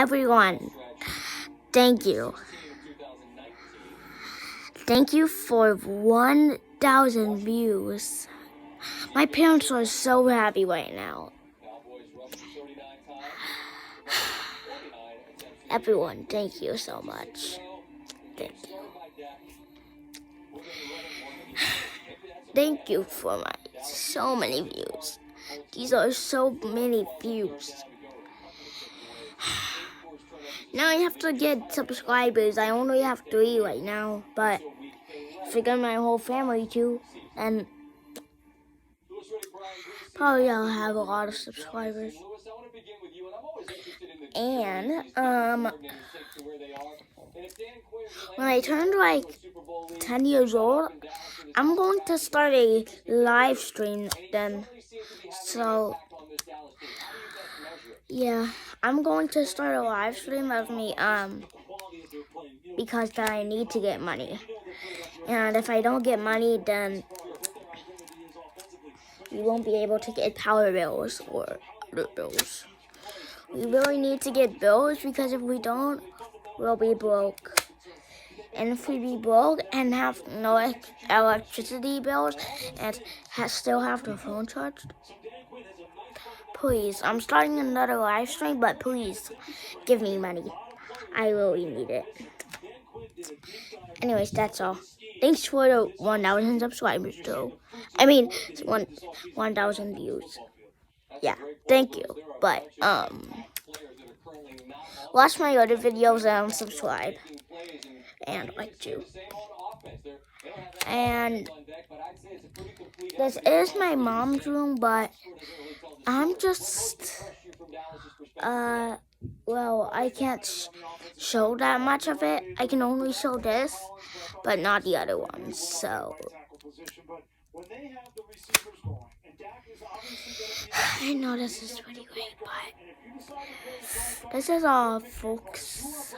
everyone, thank you. Thank you for 1,000 views. My parents are so happy right now. Everyone, thank you so much. Thank you. Thank you for so many views. These are so many views. Now I have to get subscribers. I only have 3 right now, but if I get my whole family too, then probably I'll have a lot of subscribers. And when I turned like 10 years old, I'm going to start a live stream then. So yeah, I'm going to start a live stream of me because I need to get money. And if I don't get money, then we won't be able to get power bills or other bills. We really need to get bills because if we don't, we'll be broke. And if we be broke and have no electricity bills and still have the phone charged, please, I'm starting another live stream, but please give me money. I really need it. Anyways, that's all. Thanks for the 1,000 subscribers too. I mean, 1,000 views. Yeah, thank you. But watch my other videos and subscribe and like too. And this is my mom's room, but I'm just well, I can't show that much of it. I can only show this, but not the other ones. So I know this is pretty great, but this is all, folks.